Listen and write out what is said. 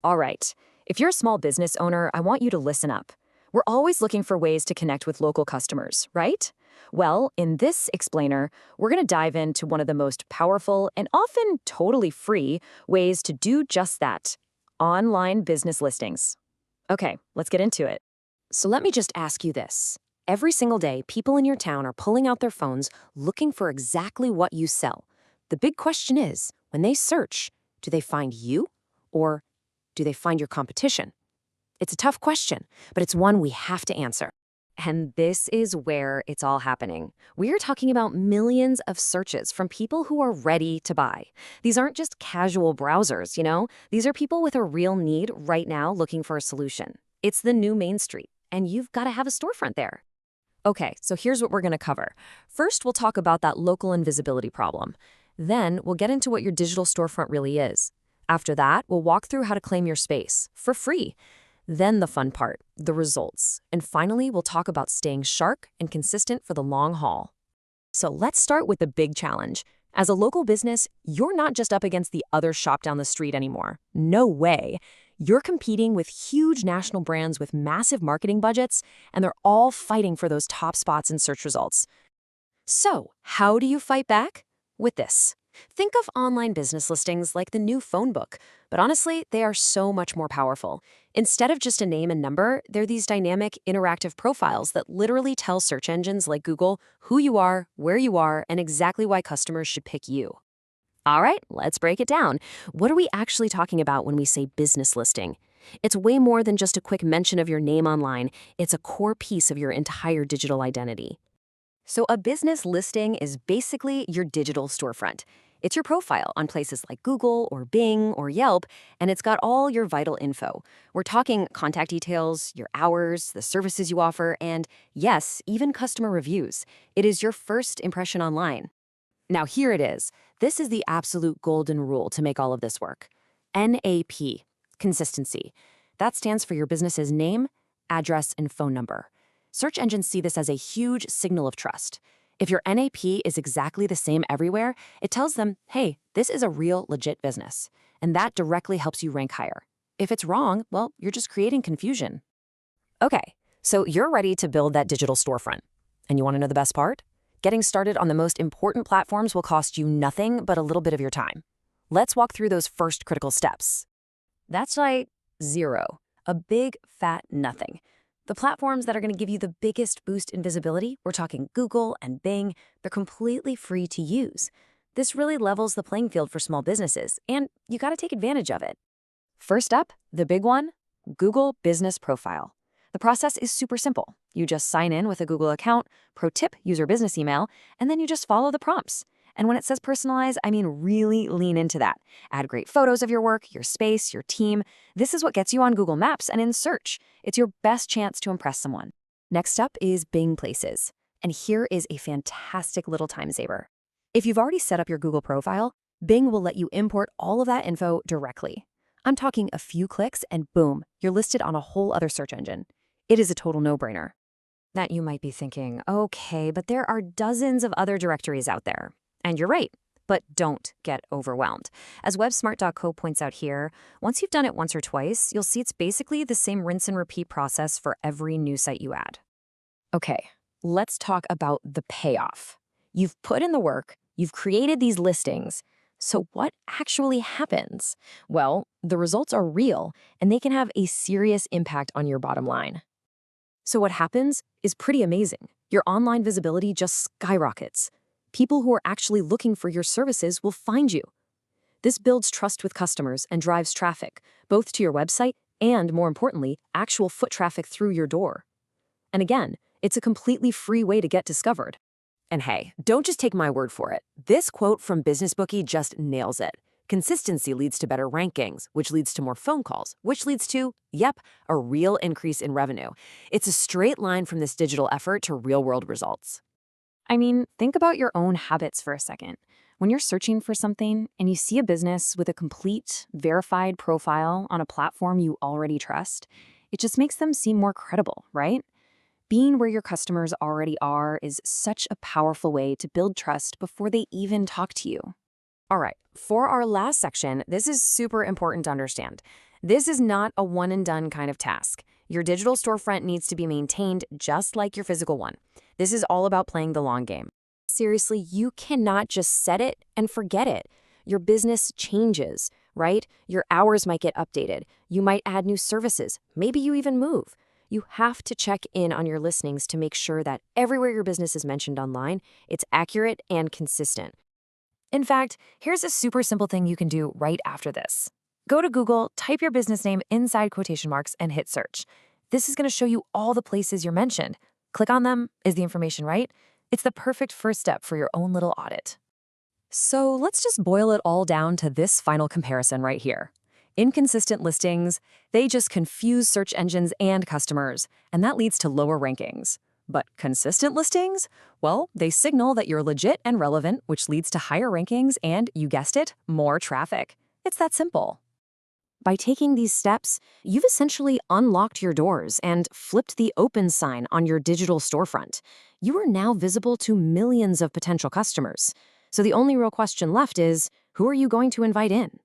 All right. If you're a small business owner, I want you to listen up. We're always looking for ways to connect with local customers, right? Well, in this explainer, we're going to dive into one of the most powerful and often totally free ways to do just that: online business listings. Okay, let's get into it. So let me just ask you this. Every single day, people in your town are pulling out their phones looking for exactly what you sell. The big question is, when they search, do they find you or do they find your competition? It's a tough question, but it's one we have to answer. And this is where it's all happening. We're talking about millions of searches from people who are ready to buy. These aren't just casual browsers, These are people with a real need right now looking for a solution. It's the new Main Street, and you've got to have a storefront there. Okay, so here's what we're going to cover. First, we'll talk about that local invisibility problem. Then, we'll get into what your digital storefront really is. After that, we'll walk through how to claim your space for free. Then the fun part, the results. And finally, we'll talk about staying sharp and consistent for the long haul. So let's start with the big challenge. As a local business, you're not just up against the other shop down the street anymore. No way. You're competing with huge national brands with massive marketing budgets, and they're all fighting for those top spots in search results. So, how do you fight back? With this. Think of online business listings like the new phone book, but honestly, they are so much more powerful. Instead of just a name and number, they're these dynamic, interactive profiles that literally tell search engines like Google who you are, where you are, and exactly why customers should pick you. All right, let's break it down. What are we actually talking about when we say business listing? It's way more than just a quick mention of your name online. It's a core piece of your entire digital identity. So a business listing is basically your digital storefront. It's your profile on places like Google or Bing or Yelp, and it's got all your vital info. We're talking contact details, your hours, the services you offer, and yes, even customer reviews. It is your first impression online. Now here it is. This is the absolute golden rule to make all of this work. NAP, consistency. That stands for your business's name, address, and phone number. Search engines see this as a huge signal of trust. If your NAP is exactly the same everywhere, it tells them, hey, this is a real, legit business. And that directly helps you rank higher. If it's wrong, well, you're just creating confusion. Okay, so you're ready to build that digital storefront. And you want to know the best part? Getting started on the most important platforms will cost you nothing but a little bit of your time. Let's walk through those first critical steps. That's like zero, a big, fat nothing. The platforms that are going to give you the biggest boost in visibility, we're talking Google and Bing, they're completely free to use. This really levels the playing field for small businesses, and you got to take advantage of it. First up, the big one, Google Business Profile. The process is super simple. You just sign in with a Google account, pro tip, use your business email, and then you just follow the prompts. And when it says personalize, I mean really lean into that. Add great photos of your work, your space, your team. This is what gets you on Google Maps and in search. It's your best chance to impress someone. Next up is Bing Places. And here is a fantastic little time saver. If you've already set up your Google profile, Bing will let you import all of that info directly. I'm talking a few clicks and boom, you're listed on a whole other search engine. It is a total no-brainer. Now you might be thinking, okay, but there are dozens of other directories out there. And you're right, but don't get overwhelmed. As websmart.co points out here, once you've done it once or twice, you'll see it's basically the same rinse and repeat process for every new site you add. Okay, let's talk about the payoff. You've put in the work, you've created these listings. So what actually happens? Well, the results are real, and they can have a serious impact on your bottom line. So what happens is pretty amazing. Your online visibility just skyrockets. People who are actually looking for your services will find you. This builds trust with customers and drives traffic, both to your website and, more importantly, actual foot traffic through your door. And again, it's a completely free way to get discovered. And hey, don't just take my word for it. This quote from Business Bookie just nails it. Consistency leads to better rankings, which leads to more phone calls, which leads to, yep, a real increase in revenue. It's a straight line from this digital effort to real-world results. I mean, think about your own habits for a second. When you're searching for something and you see a business with a complete, verified profile on a platform you already trust, it just makes them seem more credible, right? Being where your customers already are is such a powerful way to build trust before they even talk to you. All right, for our last section, this is super important to understand. This is not a one-and-done kind of task. Your digital storefront needs to be maintained just like your physical one. This is all about playing the long game. Seriously, you cannot just set it and forget it. Your business changes, right? Your hours might get updated. You might add new services. Maybe you even move. You have to check in on your listings to make sure that everywhere your business is mentioned online, it's accurate and consistent. In fact, here's a super simple thing you can do right after this. Go to Google, type your business name inside quotation marks, and hit search. This is going to show you all the places you're mentioned. Click on them. Is the information right? It's the perfect first step for your own little audit. So let's just boil it all down to this final comparison right here. Inconsistent listings, they just confuse search engines and customers, and that leads to lower rankings. But consistent listings? Well, they signal that you're legit and relevant, which leads to higher rankings and, you guessed it, more traffic. It's that simple. By taking these steps, you've essentially unlocked your doors and flipped the open sign on your digital storefront. You are now visible to millions of potential customers. So the only real question left is, who are you going to invite in?